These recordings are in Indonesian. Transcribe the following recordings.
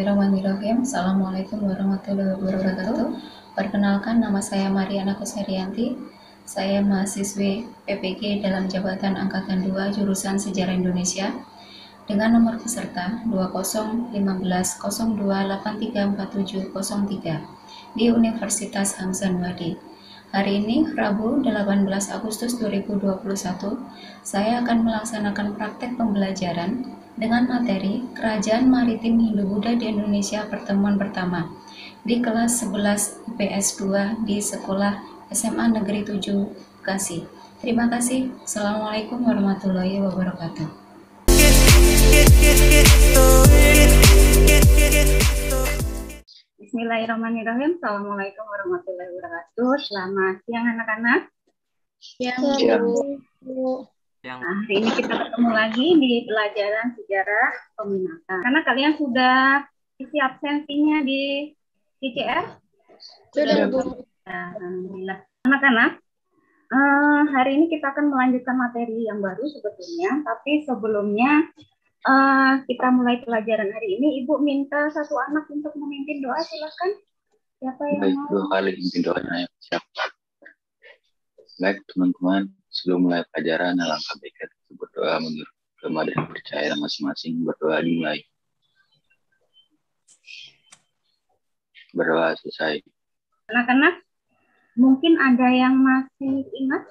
Bismillahirrahmanirrahim. Assalamualaikum warahmatullahi wabarakatuh. Perkenalkan, nama saya Mariana Kuserianti. Saya mahasiswi PPG dalam jabatan Angkatan 2 jurusan Sejarah Indonesia dengan nomor peserta 201502834703 di Universitas Hamzah Wadi. Hari ini, Rabu 18 Agustus 2021, saya akan melaksanakan praktek pembelajaran dengan materi Kerajaan Maritim Hindu-Buddha di Indonesia pertemuan pertama di kelas 11 IPS 2 di Sekolah SMA Negeri 7 Bekasi. Terima kasih. Assalamualaikum warahmatullahi wabarakatuh. Bismillahirrahmanirrahim. Assalamualaikum warahmatullahi wabarakatuh. Selamat siang anak-anak. Siang. Nah, hari ini kita ketemu lagi di pelajaran sejarah peminatan. Karena kalian sudah isi absensinya di CCR? Sudah, Bu. Alhamdulillah. Anak-anak, hari ini kita akan melanjutkan materi yang baru sebetulnya. Tapi sebelumnya kita mulai pelajaran hari ini, Ibu minta satu anak untuk memimpin doa. Silakan. Siapa yang mau? Baik, 2 kali memimpin doanya. Siap. Baik, teman-teman. Sebelum mulai pelajaran, alangkah baiknya kita berdoa menurut agama dan percaya masing-masing. Berdoa dimulai. Berdoa selesai. Anak-anak, mungkin ada yang masih ingat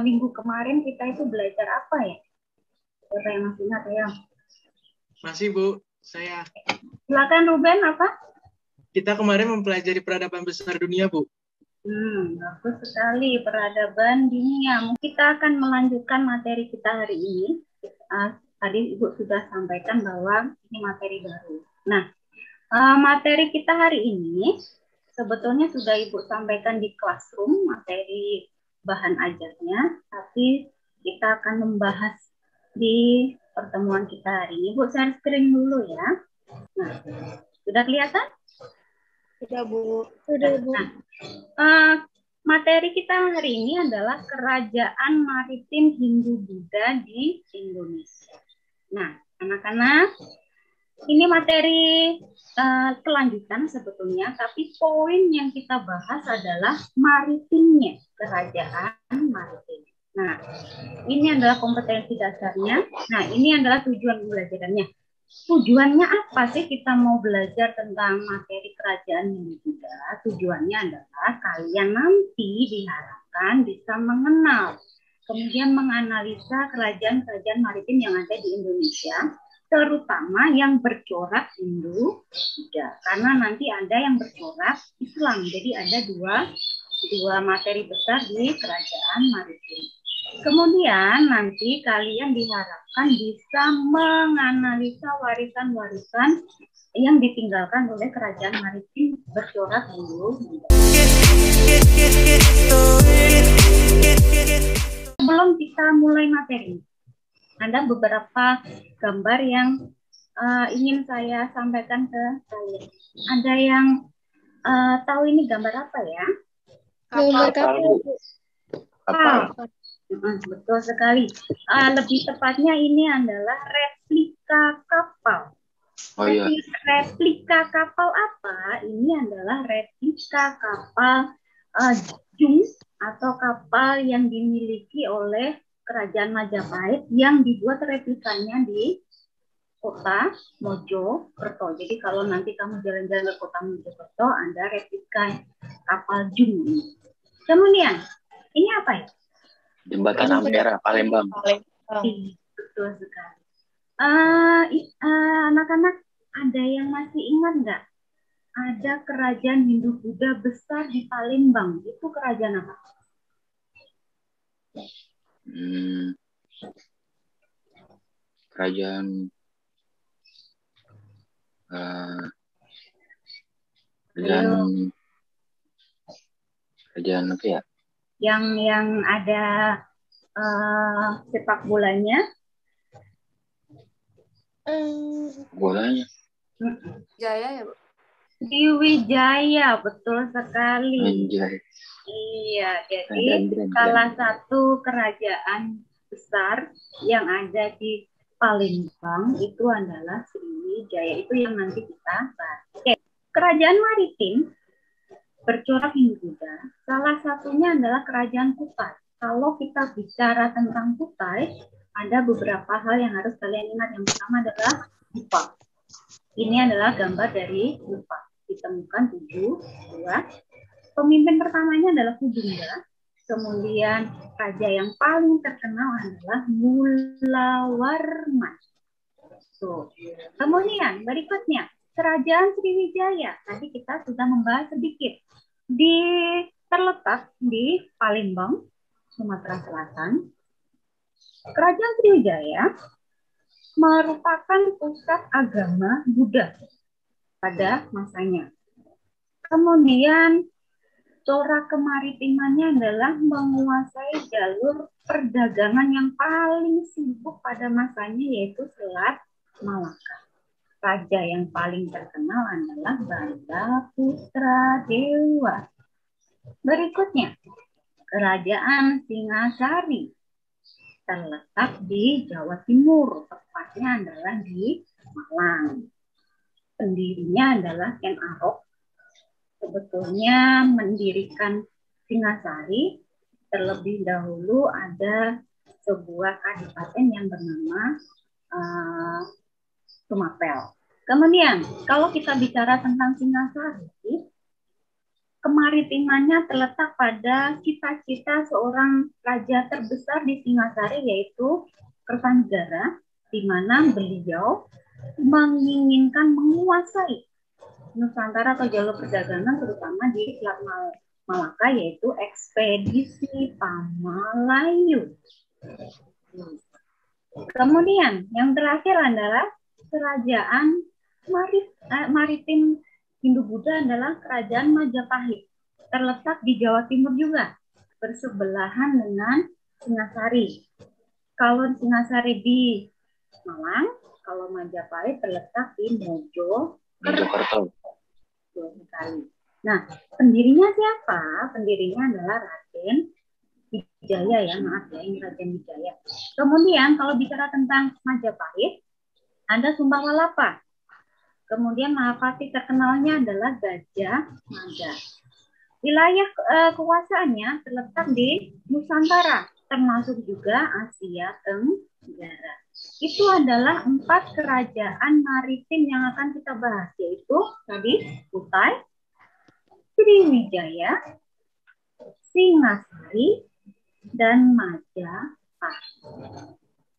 minggu kemarin kita itu belajar apa ya? Siapa yang masih ingat ya? Masih, Bu. Saya. Silakan Ruben, apa? Kita kemarin mempelajari peradaban besar dunia, Bu. Bagus sekali, peradaban dunia. Kita akan melanjutkan materi kita hari ini. Tadi Ibu sudah sampaikan bahwa ini materi baru. Nah, materi kita hari ini sebetulnya sudah Ibu sampaikan di classroom, materi bahan ajarnya, tapi kita akan membahas di pertemuan kita hari ini. Ibu share screen dulu ya. Nah, sudah kelihatan? Sudah, Bu. Sudah, Bu. Nah, materi kita hari ini adalah Kerajaan Maritim Hindu-Buddha di Indonesia. Nah, anak-anak, ini materi kelanjutan sebetulnya, tapi poin yang kita bahas adalah maritimnya, kerajaan maritim. Nah, ini adalah kompetensi dasarnya. Nah, ini adalah tujuan pembelajarannya. Tujuannya apa sih kita mau belajar tentang materi kerajaan Hindu-Buddha? Tujuannya adalah kalian nanti diharapkan bisa mengenal, kemudian menganalisa kerajaan-kerajaan maritim yang ada di Indonesia, terutama yang bercorak Hindu-Buddha. Karena nanti ada yang bercorak Islam. Jadi ada dua materi besar di kerajaan maritim. Kemudian nanti kalian diharapkan bisa menganalisa warisan-warisan yang ditinggalkan oleh kerajaan maritim bercorak Hindu-Buddha. Sebelum kita mulai materi, ada beberapa gambar yang ingin saya sampaikan ke kalian. Ada yang tahu ini gambar apa ya? Gambar kapal. Kapal. Betul sekali. Lebih tepatnya ini adalah replika kapal. Oh iya. Replika kapal apa? Ini adalah replika kapal Jung atau kapal yang dimiliki oleh Kerajaan Majapahit yang dibuat replikanya di kota Mojokerto. Jadi kalau nanti kamu jalan-jalan ke kota Mojokerto, ada replika kapal Jung. Kemudian, ini apa ya? Jembatan Ampera, Palembang. Betul sekali. Anak-anak, ada yang masih ingat nggak? Ada kerajaan Hindu-Buddha besar di Palembang. Itu kerajaan apa? Kerajaan apa ya? Yang ada sepak bolanya. Bolanya. Jaya ya, Bu? Wijaya, betul sekali. Anjay. Iya, jadi salah satu kerajaan besar yang ada di Palembang itu adalah Sriwijaya. Itu yang nanti kita bahas. Oke. Kerajaan maritim bercorak Hindu-Buddha, salah satunya adalah Kerajaan Kutai. Kalau kita bicara tentang Kutai, ada beberapa hal yang harus kalian ingat. Yang pertama adalah Dupa. Ini adalah gambar dari Dupa. Ditemukan 7 buah. Pemimpin pertamanya adalah Kudungga. Kemudian raja yang paling terkenal adalah Mulawarman. So, kemudian berikutnya Kerajaan Sriwijaya. Tadi kita sudah membahas sedikit. Terletak di Palembang, Sumatera Selatan. Kerajaan Sriwijaya merupakan pusat agama Buddha pada masanya. Kemudian corak kemaritimannya adalah menguasai jalur perdagangan yang paling sibuk pada masanya, yaitu Selat Malaka. Raja yang paling terkenal adalah Banda Putradewa. Berikutnya, Kerajaan Singasari terletak di Jawa Timur, tepatnya adalah di Malang. Pendirinya adalah Ken Arok. Sebetulnya mendirikan Singasari terlebih dahulu ada sebuah kadipaten yang bernama Tumapel. Kemudian kalau kita bicara tentang Singasari, kemaritimannya terletak pada cita-cita seorang raja terbesar di Singasari, yaitu Kertanegara, di mana beliau menginginkan menguasai Nusantara atau jalur perdagangan, terutama di Selat Malaka, yaitu ekspedisi Pamalayu. Kemudian yang terakhir adalah Kerajaan Maritim Hindu-Buddha adalah Kerajaan Majapahit. Terletak di Jawa Timur juga, bersebelahan dengan Singasari. Kalau Singasari di Malang, kalau Majapahit terletak di Mojokerto. Nah, pendirinya siapa? Pendirinya adalah Raden Wijaya ya, maaf ya, ini Raden Wijaya. Kemudian kalau bicara tentang Majapahit, ada Sumbawalapa. Kemudian Mahapati terkenalnya adalah Gajah Mada. Wilayah kekuasaannya terletak di Nusantara, termasuk juga Asia Tenggara. Itu adalah 4 kerajaan maritim yang akan kita bahas, yaitu tadi Kutai, Sriwijaya, Singasari, dan Majapahit.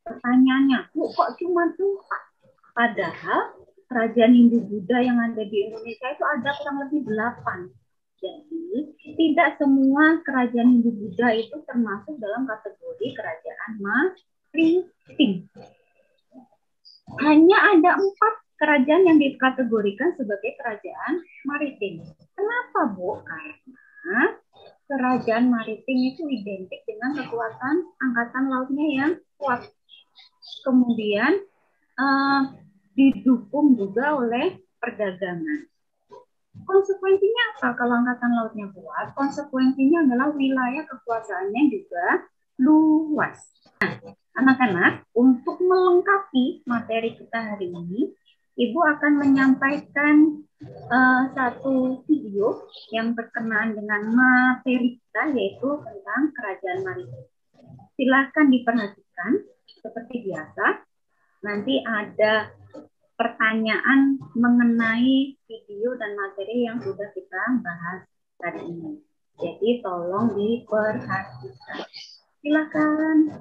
Pertanyaannya, kok cuma 4? Padahal kerajaan Hindu-Buddha yang ada di Indonesia itu ada kurang lebih 8. Jadi, tidak semua kerajaan Hindu-Buddha itu termasuk dalam kategori kerajaan maritim. Hanya ada 4 kerajaan yang dikategorikan sebagai kerajaan maritim. Kenapa, Bu? Karena kerajaan maritim itu identik dengan kekuatan angkatan lautnya yang kuat. Kemudian didukung juga oleh perdagangan. Konsekuensinya apa kalau angkatan lautnya kuat? Konsekuensinya adalah wilayah kekuasaannya juga luas. Nah, anak-anak, untuk melengkapi materi kita hari ini, Ibu akan menyampaikan satu video yang berkenaan dengan materi kita, yaitu tentang kerajaan maritim. Silahkan diperhatikan seperti biasa. Nanti ada pertanyaan mengenai video dan materi yang sudah kita bahas hari ini. Jadi tolong diperhatikan. Silakan.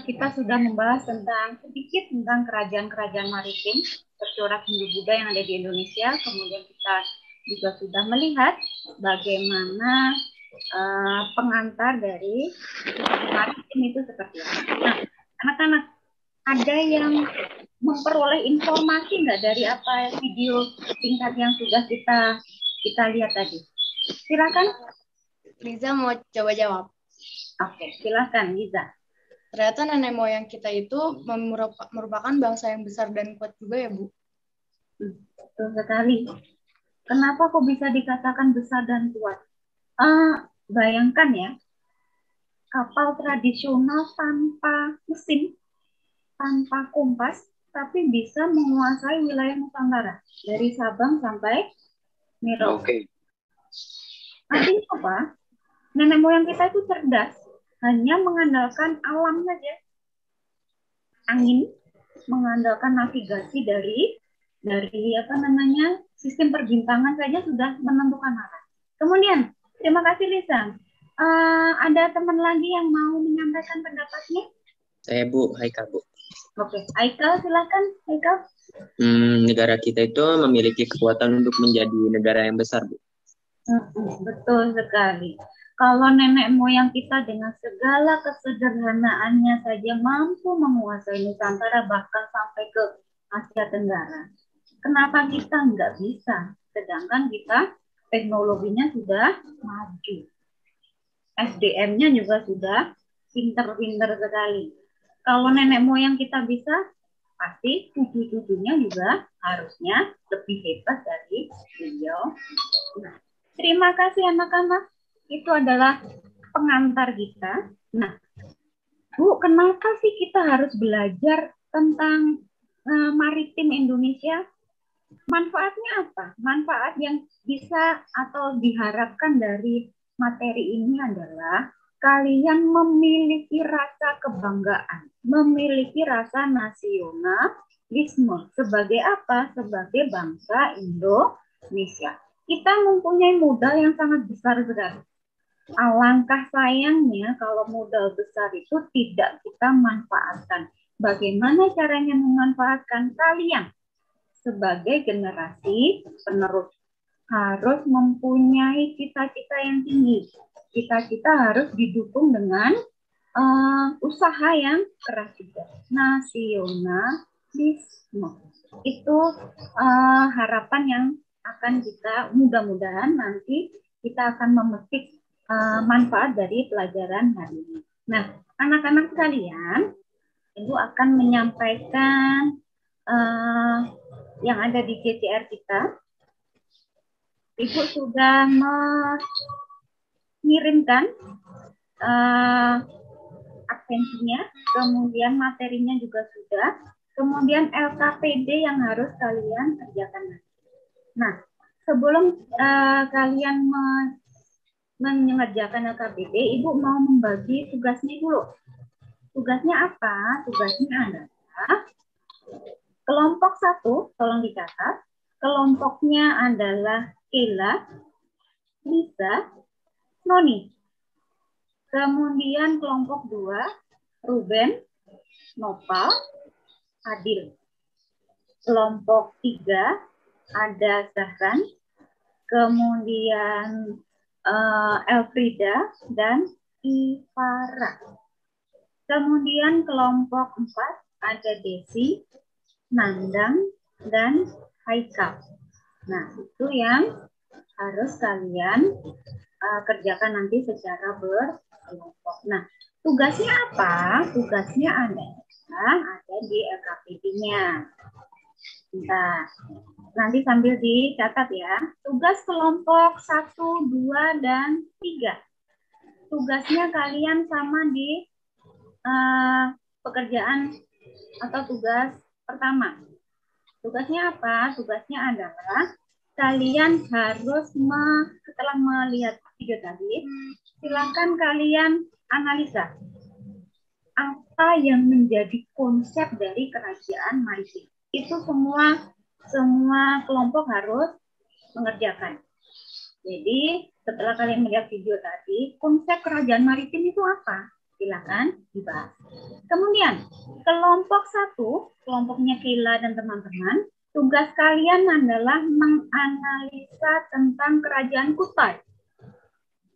kita sudah membahas sedikit tentang kerajaan-kerajaan maritim bercorak Hindu-Buddha yang ada di Indonesia. Kemudian kita juga sudah melihat bagaimana pengantar dari maritim itu seperti apa. Nah, anak-anak, ada yang memperoleh informasi nggak dari apa video singkat yang sudah kita lihat tadi? Silakan. Liza mau coba jawab. Oke, silakan Liza. Ternyata nenek moyang kita itu merupakan bangsa yang besar dan kuat juga ya, Bu. Betul sekali. Kenapa kok bisa dikatakan besar dan kuat? Bayangkan ya, kapal tradisional tanpa mesin, tanpa kompas, tapi bisa menguasai wilayah Nusantara dari Sabang sampai Merauke. Oke. Artinya apa? Nenek moyang kita itu cerdas, hanya mengandalkan alam saja, angin, mengandalkan navigasi dari sistem perbintangan saja sudah menentukan arah. Kemudian, terima kasih Lisa. Ada teman lagi yang mau menyampaikan pendapatnya? Saya Bu, Haikal Bu. Oke, Haikal silakan. Haikal. Negara kita itu memiliki kekuatan untuk menjadi negara yang besar Bu. Betul sekali. Kalau nenek moyang kita dengan segala kesederhanaannya saja mampu menguasai Nusantara bahkan sampai ke Asia Tenggara. Kenapa kita nggak bisa? Sedangkan kita teknologinya sudah maju. SDM-nya juga sudah pinter-pinter sekali. Kalau nenek moyang kita bisa, pasti cucu-cucunya juga harusnya lebih hebat dari beliau. Nah, terima kasih anak-anak. Itu adalah pengantar kita. Nah, Bu, kenapa sih kita harus belajar tentang maritim Indonesia? Manfaatnya apa? Manfaat yang bisa atau diharapkan dari materi ini adalah kalian memiliki rasa kebanggaan, memiliki rasa nasionalisme. Sebagai apa? Sebagai bangsa Indonesia. Kita mempunyai modal yang sangat besar sekali. Alangkah sayangnya kalau modal besar itu tidak kita manfaatkan. Bagaimana caranya memanfaatkan? Kalian sebagai generasi penerus harus mempunyai cita-cita yang tinggi. Cita-cita harus didukung dengan usaha yang keras juga. Nasionalisme. Itu harapan yang akan kita mudah-mudahan nanti kita akan memetik manfaat dari pelajaran hari ini. Nah, anak-anak sekalian, Ibu akan menyampaikan yang ada di CCR kita. Ibu sudah mengirimkan absensinya, kemudian materinya juga sudah, kemudian LKPD yang harus kalian kerjakan. Nah, sebelum kalian mengerjakan LKPD, Ibu mau membagi tugasnya dulu. Tugasnya apa? Tugasnya adalah kelompok 1, tolong dicatat. Kelompoknya adalah Ella, Lisa, Noni. Kemudian kelompok 2, Ruben, Nopal, Adil. Kelompok 3 ada Zahran, kemudian Elfrida dan Ivara. Kemudian kelompok 4 ada Desi, Nandang, dan Haikal. Nah, itu yang harus kalian kerjakan nanti secara berkelompok. Nah, tugasnya apa? Tugasnya ada di LKPD-nya. Nah, nanti sambil dicatat ya. Tugas kelompok 1, 2, dan 3. Tugasnya kalian sama di pekerjaan atau tugas pertama. Tugasnya apa? Tugasnya adalah kalian harus setelah melihat video tadi, silakan kalian analisa apa yang menjadi konsep dari kerajaan maritim. Itu semua kelompok harus mengerjakan. Jadi setelah kalian melihat video tadi, konsep kerajaan maritim itu apa? Silakan dibahas. Kemudian, kelompok 1, kelompoknya Kila dan teman-teman, tugas kalian adalah menganalisa tentang kerajaan Kutai.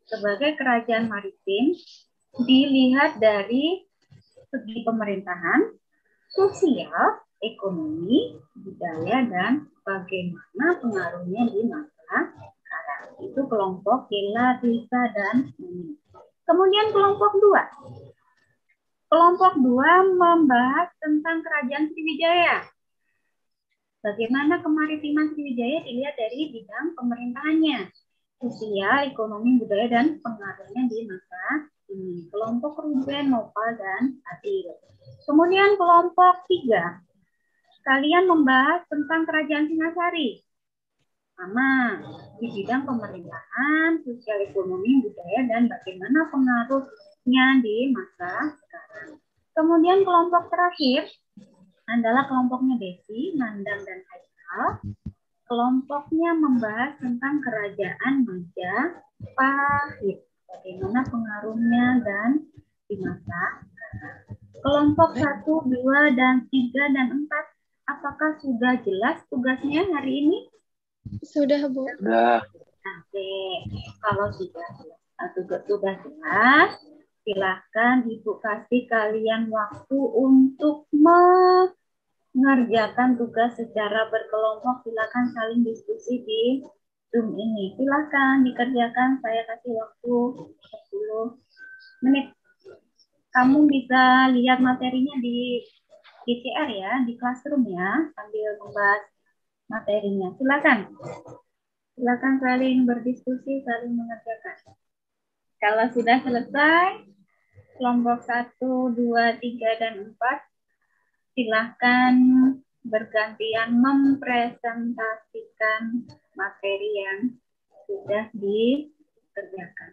Sebagai kerajaan maritim, dilihat dari segi pemerintahan, sosial, ekonomi, budaya, dan bagaimana pengaruhnya di masa sekarang. Itu kelompok Kila, Risa, dan Mimi. Kemudian kelompok 2. Kelompok 2 membahas tentang kerajaan Sriwijaya. Bagaimana kemaritiman Sriwijaya dilihat dari bidang pemerintahannya, sosial, ekonomi, budaya, dan pengaruhnya di masa ini. Kelompok Ruben, Nopal, dan Adil. Kemudian kelompok 3. Kalian membahas tentang kerajaan Singasari. Sama, di bidang pemerintahan, sosial, ekonomi, budaya, dan bagaimana pengaruhnya di masa sekarang. Kemudian kelompok terakhir adalah kelompoknya Desi, Nandang, dan Haikal. Kelompoknya membahas tentang kerajaan Majapahit. Bagaimana pengaruhnya dan di masa sekarang. Kelompok 1, 2, dan 3, dan 4. Apakah sudah jelas tugasnya hari ini? Sudah, Bu. Sudah. Oke, kalau sudah jelas, silahkan Ibu kasih kalian waktu untuk mengerjakan tugas secara berkelompok. Silahkan saling diskusi di Zoom ini. Silahkan dikerjakan, saya kasih waktu 10 menit. Kamu bisa lihat materinya di GCR ya, di Classroom ya, sambil membahas materinya. Silakan. Silakan saling berdiskusi, saling mengerjakan. Kalau sudah selesai, kelompok 1, 2, 3, dan 4, silahkan bergantian mempresentasikan materi yang sudah dikerjakan.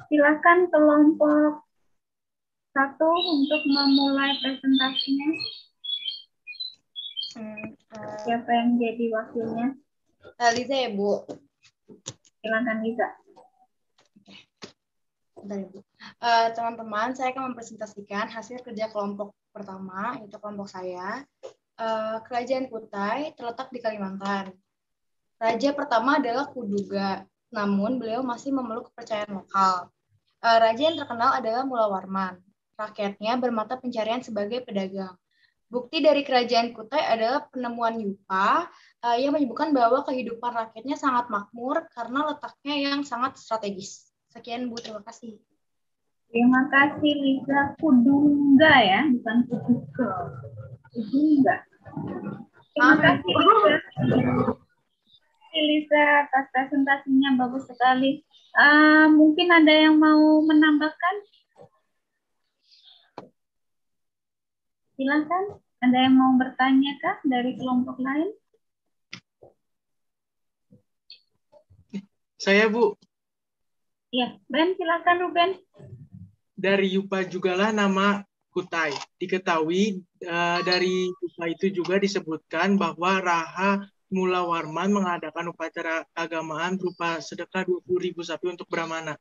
Silakan kelompok 1 untuk memulai presentasinya. Siapa yang jadi wakilnya? Liza ya, Bu. Silakan Liza. Bentar, Ibu. Teman-teman, saya akan mempresentasikan hasil kerja kelompok pertama, yaitu kelompok saya. Kerajaan Kutai terletak di Kalimantan. Raja pertama adalah Kuduga, namun beliau masih memeluk kepercayaan lokal. Raja yang terkenal adalah Mula Warman. Rakyatnya bermata pencarian sebagai pedagang. Bukti dari kerajaan Kutai adalah penemuan Yupa yang menyebutkan bahwa kehidupan rakyatnya sangat makmur karena letaknya yang sangat strategis. Sekian, Bu. Terima kasih. Terima kasih Liza. Kudungga ya, bukan Kuduga. Kudungga. Terima kasih Liza atas presentasinya, bagus sekali. Mungkin ada yang mau menambahkan? Silakan. Ada yang mau bertanya kah dari kelompok lain? Saya, Bu. Ya, Ben, silakan Ruben. Dari Yupa jugalah nama Kutai. Diketahui dari Yupa itu juga disebutkan bahwa Raha Mula Warman mengadakan upacara keagamaan berupa sedekah 20.000 sapi untuk Brahmana.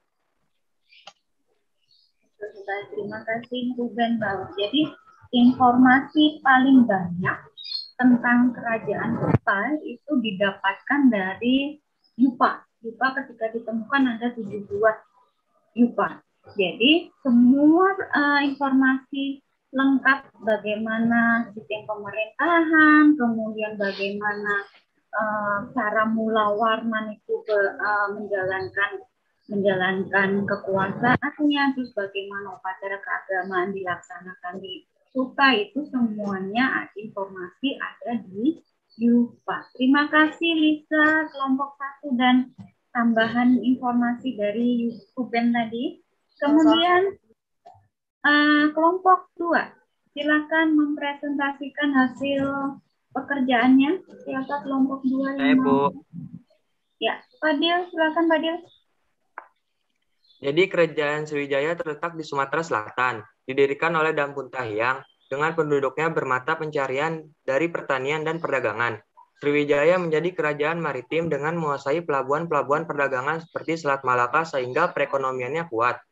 Terima kasih Ruben Bau. Jadi informasi paling banyak tentang kerajaan Kutai itu didapatkan dari Yupa. Yupa ketika ditemukan ada 7 buah Yupa. Jadi semua informasi lengkap bagaimana sistem pemerintahan, kemudian bagaimana cara Mula Warman itu menjalankan kekuasaannya, terus bagaimana upacara keagamaan dilaksanakan di Kutai, itu semuanya informasi ada di Yupa. Terima kasih Lisa, kelompok 1 dan tambahan informasi dari Ruben tadi. Kemudian kelompok 2, silakan mempresentasikan hasil pekerjaannya. Siapa kelompok 2 yang mau? Ya, Fadil, silakan Fadil. Jadi kerajaan Sriwijaya terletak di Sumatera Selatan, didirikan oleh Dampun Tahyang dengan penduduknya bermata pencarian dari pertanian dan perdagangan. Sriwijaya menjadi kerajaan maritim dengan menguasai pelabuhan-pelabuhan perdagangan seperti Selat Malaka sehingga perekonomiannya kuat.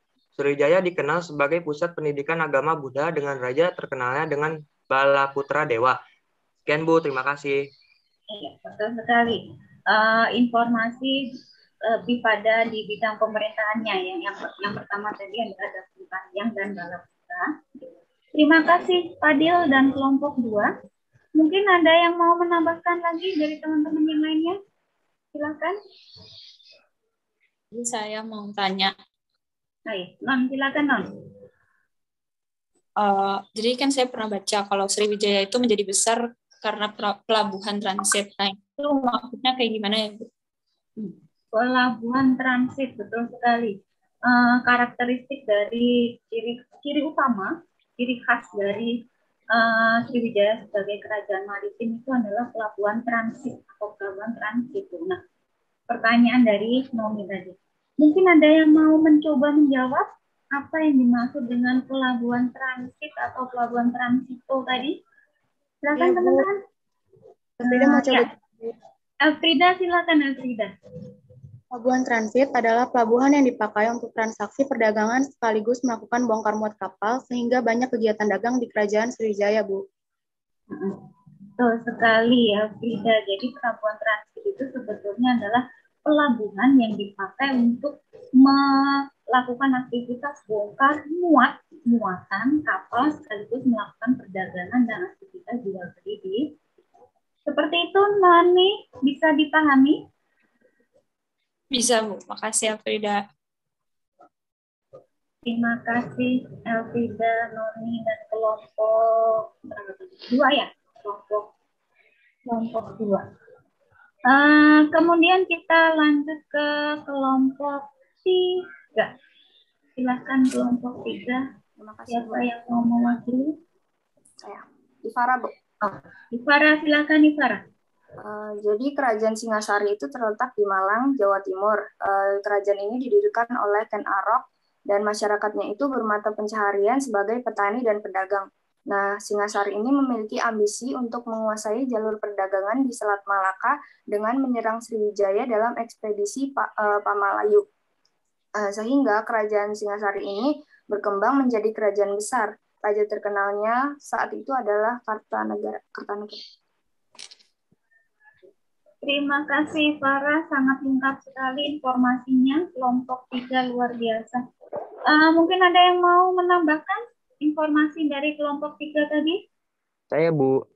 Sriwijaya dikenal sebagai pusat pendidikan agama Buddha dengan raja terkenalnya dengan Balaputra Dewa. Sekian Bu, terima kasih. Iya, betul sekali. Informasi lebih pada di bidang pemerintahannya yang pertama tadi adalah Dapuntahyang dan Balaputra. Terima kasih Fadil dan kelompok 2. Mungkin ada yang mau menambahkan lagi dari teman-teman yang lainnya? Silakan. Jadi saya mau tanya. Baik, Non, silakan Non. Jadi kan saya pernah baca kalau Sriwijaya itu menjadi besar karena pelabuhan transit. Nah, itu maksudnya kayak gimana ya, Bu? Pelabuhan transit, betul sekali. Karakteristik dari ciri utama, ciri khas dari Sriwijaya sebagai kerajaan maritim itu adalah pelabuhan transit atau pelabuhan transit. Nah, pertanyaan dari Nomi tadi. Mungkin ada yang mau mencoba menjawab apa yang dimaksud dengan pelabuhan transit atau pelabuhan transito tadi? Silakan teman-teman. Elfrida mau coba. Elfrida, silakan Elfrida. Pelabuhan transit adalah pelabuhan yang dipakai untuk transaksi perdagangan sekaligus melakukan bongkar muat kapal sehingga banyak kegiatan dagang di Kerajaan Sriwijaya, Bu. Betul sekali Elfrida. Jadi pelabuhan transit itu sebetulnya adalah pelabuhan yang dipakai untuk melakukan aktivitas bongkar muatan kapal sekaligus melakukan perdagangan dan aktivitas jual beli. Seperti itu, Nani, bisa dipahami? Bisa, Bu. Makasih, Elfrida. Terima kasih, Elfrida, Noni, dan kelompok 2 ya? Kelompok 2. Kemudian kita lanjut ke kelompok 3. Silakan kelompok 3. Terima kasih, Siapa Bu. yang mau mewakili? Saya, Ifara, Bu. Ifara, silakan Ifara. Jadi Kerajaan Singasari itu terletak di Malang, Jawa Timur. Kerajaan ini didirikan oleh Ken Arok dan masyarakatnya itu bermata pencaharian sebagai petani dan pedagang. Nah, Singasari ini memiliki ambisi untuk menguasai jalur perdagangan di Selat Malaka dengan menyerang Sriwijaya dalam ekspedisi Pamalayu. Sehingga Kerajaan Singasari ini berkembang menjadi kerajaan besar. Raja terkenalnya saat itu adalah Kartanegara. Terima kasih Farah, sangat lengkap sekali informasinya. Kelompok 3 luar biasa. Mungkin ada yang mau menambahkan informasi dari kelompok 3 tadi? Saya, Bu.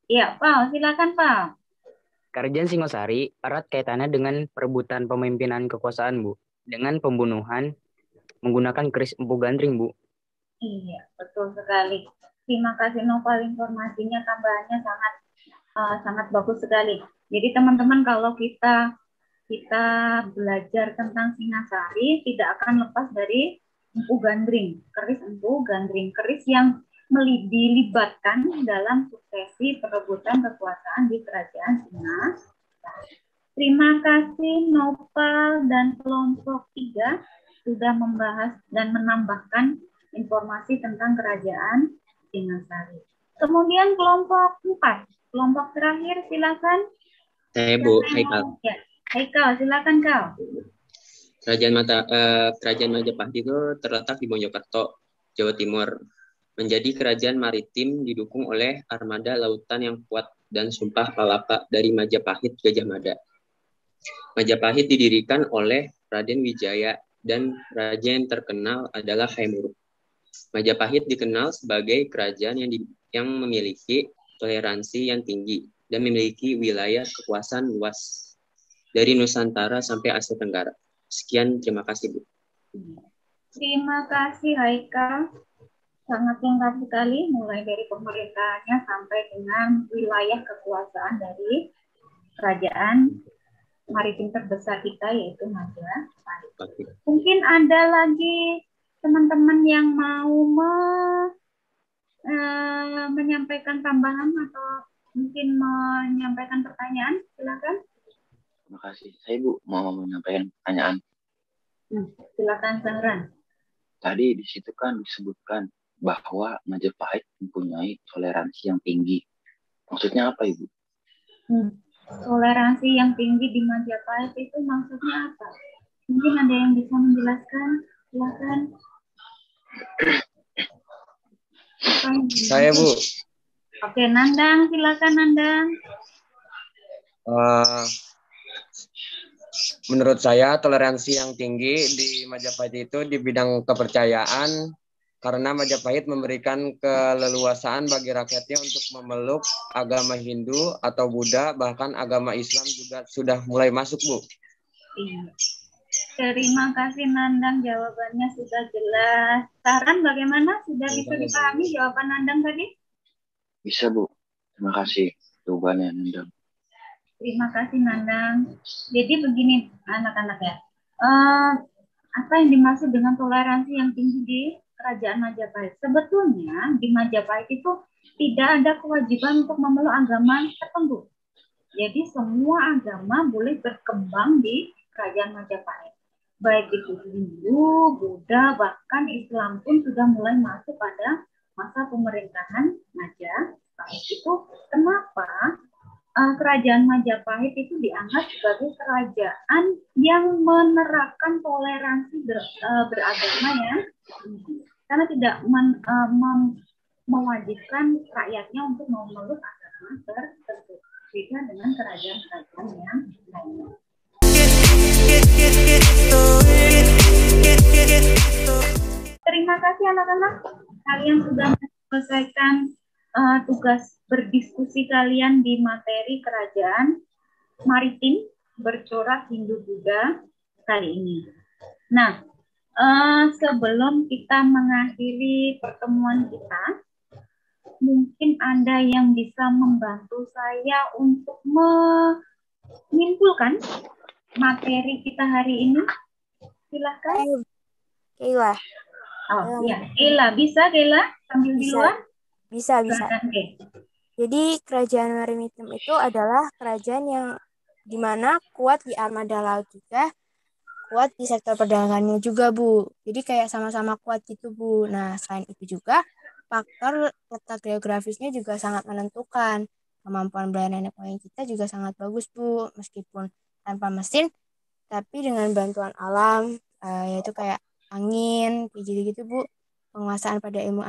Ya, Pak, silakan Pak. Kerajaan Singosari erat kaitannya dengan perebutan pemimpinan kekuasaan, Bu. Dengan pembunuhan menggunakan keris empu gandring, Bu. Iya, betul sekali. Terima kasih Noval, informasinya tambahannya sangat bagus sekali. Jadi teman-teman kalau kita belajar tentang Singasari tidak akan lepas dari empu gandring, keris yang dilibatkan dalam suksesi perebutan kekuasaan di Kerajaan Singasari. Terima kasih Noval dan kelompok 3 sudah membahas dan menambahkan informasi tentang Kerajaan Singasari. Kemudian kelompok 4, kelompok terakhir silakan. Saya Bu, Haikal. Ya, Haikal, silakan Kal. Kerajaan Majapahit itu terletak di Mojokerto, Jawa Timur. Menjadi kerajaan maritim didukung oleh armada lautan yang kuat dan sumpah palapa dari Majapahit Gajah Mada. Majapahit didirikan oleh Raden Wijaya dan raja yang terkenal adalah Haemuruk. Majapahit dikenal sebagai kerajaan yang memiliki toleransi yang tinggi dan memiliki wilayah kekuasaan luas dari Nusantara sampai Asia Tenggara. Sekian, terima kasih, Bu. Terima kasih, Haikal. Sangat lengkap sekali, mulai dari pemerintahannya sampai dengan wilayah kekuasaan dari kerajaan maritim terbesar kita, yaitu Majapahit. Mungkin ada lagi teman-teman yang mau menyampaikan tambahan atau mungkin menyampaikan pertanyaan, silakan. Terima kasih. Saya Bu mau menyampaikan pertanyaan. Silakan Sahran. Tadi di situ kan disebutkan bahwa Majapahit mempunyai toleransi yang tinggi. Maksudnya apa, Ibu? Toleransi yang tinggi di Majapahit itu maksudnya apa? Mungkin ada yang bisa menjelaskan? Silakan. Saya, Bu. Oke, Nandang, silakan Nandang. Menurut saya toleransi yang tinggi di Majapahit itu di bidang kepercayaan, karena Majapahit memberikan keleluasaan bagi rakyatnya untuk memeluk agama Hindu atau Buddha, bahkan agama Islam juga sudah mulai masuk, Bu. Iya. Terima kasih Nandang, jawabannya sudah jelas. Saran bagaimana? Sudah bisa dipahami jawaban Nandang tadi? Bisa, Bu. Terima kasih jawabannya, Nandang. Terima kasih Nandang. Jadi begini anak-anak ya. Apa yang dimaksud dengan toleransi yang tinggi di Kerajaan Majapahit? Sebetulnya di Majapahit itu tidak ada kewajiban untuk memeluk agama tertentu. Jadi semua agama boleh berkembang di Kerajaan Majapahit. Baik itu Hindu, Buddha, bahkan Islam pun sudah mulai masuk pada masa pemerintahan Majapahit. Itu kenapa Kerajaan Majapahit itu dianggap sebagai kerajaan yang menerapkan toleransi beragama yang tinggi. Karena tidak mewajibkan rakyatnya untuk memeluk agama tertentu. Beda dengan kerajaan-kerajaan yang lainnya. Terima kasih anak-anak. Kalian sudah menyelesaikan tugas berdiskusi kalian di materi kerajaan maritim bercorak Hindu-Buddha kali ini. Nah, sebelum kita mengakhiri pertemuan kita, mungkin ada yang bisa membantu saya untuk menyimpulkan materi kita hari ini. Silakan. Keila. Oh iya, Keila. Bisa Keila sambil di luar? Bisa. Jadi kerajaan maritim itu adalah kerajaan yang dimana kuat di armada laut juga, kuat di sektor perdagangannya juga, Bu. Jadi kayak sama-sama kuat gitu, Bu. Nah, selain itu juga faktor letak geografisnya juga sangat menentukan. Kemampuan belayan nenek moyang kita juga sangat bagus, Bu. Meskipun tanpa mesin, tapi dengan bantuan alam, yaitu kayak angin, kayak gitu-gitu, Bu. Penguasaan pada ilmu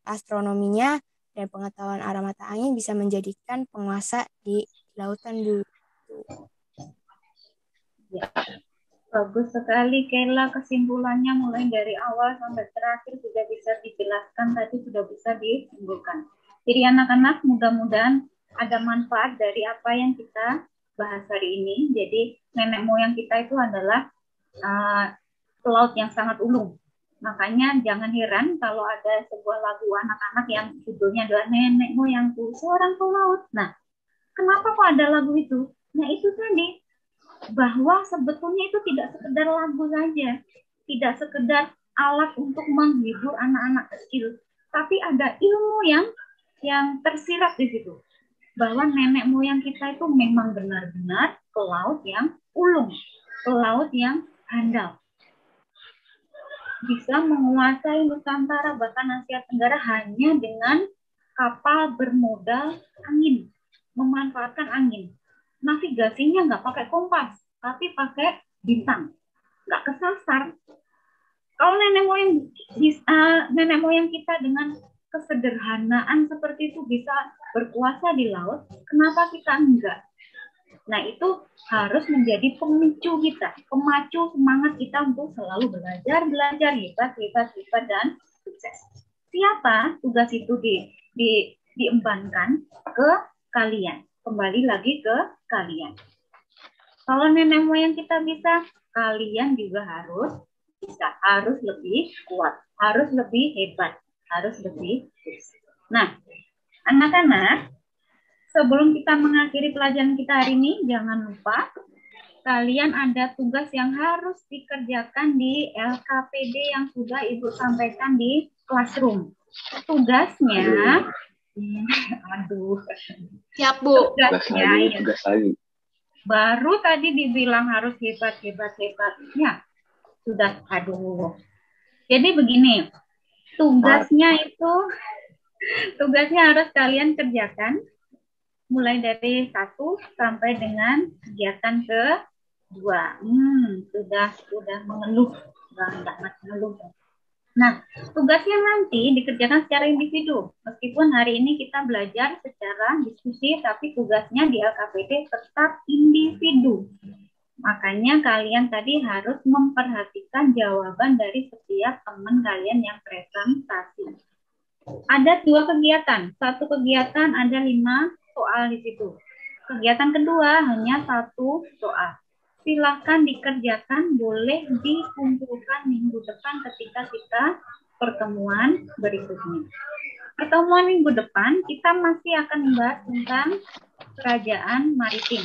astronominya dan pengetahuan arah mata angin bisa menjadikan penguasa di lautan, Bu. Ya. Bagus sekali, Kela. Kesimpulannya mulai dari awal sampai terakhir sudah bisa dijelaskan, tadi sudah bisa disimpulkan. Jadi anak-anak, mudah-mudahan ada manfaat dari apa yang kita bahas hari ini. Jadi nenek moyang kita itu adalah pelaut yang sangat ulung. Makanya jangan heran kalau ada sebuah lagu anak-anak yang judulnya adalah Nenek Moyangku Seorang Pelaut. Nah, kenapa kok ada lagu itu? Nah, itu tadi, bahwa sebetulnya itu tidak sekedar lagu saja, tidak sekedar alat untuk menghibur anak-anak kecil, tapi ada ilmu yang tersirat di situ. Bahwa nenek moyang kita itu memang benar-benar pelaut yang ulung, pelaut yang handal. Bisa menguasai Nusantara bahkan Asia Tenggara hanya dengan kapal bermodal angin, memanfaatkan angin. Navigasinya nggak pakai kompas, tapi pakai bintang, nggak kesasar. Kalau nenek moyang kita dengan kesederhanaan seperti itu bisa berkuasa di laut, kenapa kita enggak? Nah, itu harus menjadi pemicu kita, pemacu semangat kita untuk selalu belajar, hebat, dan sukses. Siapa tugas itu diembankan ke kalian? Kembali lagi ke kalian. Kalau nenek moyang kita bisa, kalian juga harus bisa, harus lebih kuat, harus lebih hebat, harus lebih sukses. Nah, anak-anak, sebelum kita mengakhiri pelajaran kita hari ini, jangan lupa kalian ada tugas yang harus dikerjakan di LKPD yang sudah Ibu sampaikan di classroom. Tugasnya, siap Bu. Tugas lagi. Baru tadi dibilang harus hebat. Ya, sudah, Jadi begini, tugasnya harus kalian kerjakan mulai dari 1 sampai dengan kegiatan ke-2. Sudah mengeluh, enggak mengeluh. Nah, tugasnya nanti dikerjakan secara individu. Meskipun hari ini kita belajar secara diskusi, tapi tugasnya di LKPD tetap individu. Makanya kalian tadi harus memperhatikan jawaban dari setiap teman kalian yang presentasi. Ada 2 kegiatan. Satu kegiatan ada 5 soal di situ. Kegiatan kedua hanya 1 soal. Silakan dikerjakan, boleh dikumpulkan minggu depan ketika kita pertemuan berikutnya. Pertemuan minggu depan kita masih akan membahas tentang kerajaan maritim.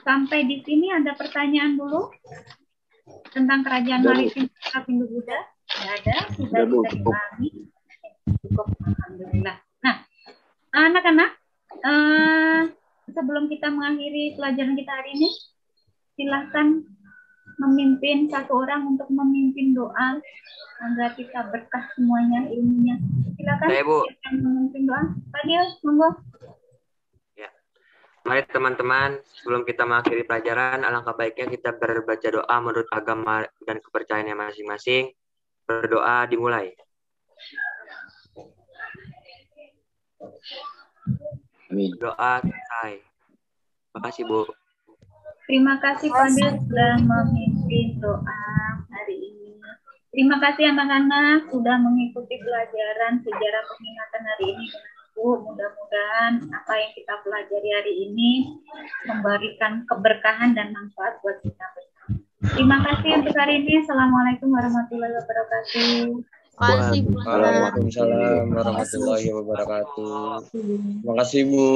Sampai di sini ada pertanyaan dulu tentang kerajaan maritim Hindu-Buddha? Tidak ada, sudah bisa dipahami. Cukup, alhamdulillah. Nah, anak-anak, sebelum kita mengakhiri pelajaran kita hari ini, silahkan memimpin satu orang untuk memimpin doa agar kita berkah semuanya ilmunya. Silakan. Saya, Bu. Memimpin doa. Pak Dio, monggo. Ya. Mari teman-teman, sebelum kita mengakhiri pelajaran, alangkah baiknya kita berbaca doa menurut agama dan kepercayaannya masing-masing. Berdoa dimulai. Amin. Doa selesai. Terima kasih, Bu. Terima kasih Pak Dio sudah memimpin doa hari ini. Terima kasih anak-anak sudah mengikuti pelajaran sejarah pengingatan hari ini dengan Bu. Mudah-mudahan apa yang kita pelajari hari ini memberikan keberkahan dan manfaat buat kita bersama. Terima kasih untuk hari ini. Assalamualaikum warahmatullahi wabarakatuh. Waalaikumsalam warahmatullahi wabarakatuh. Terima kasih Bu.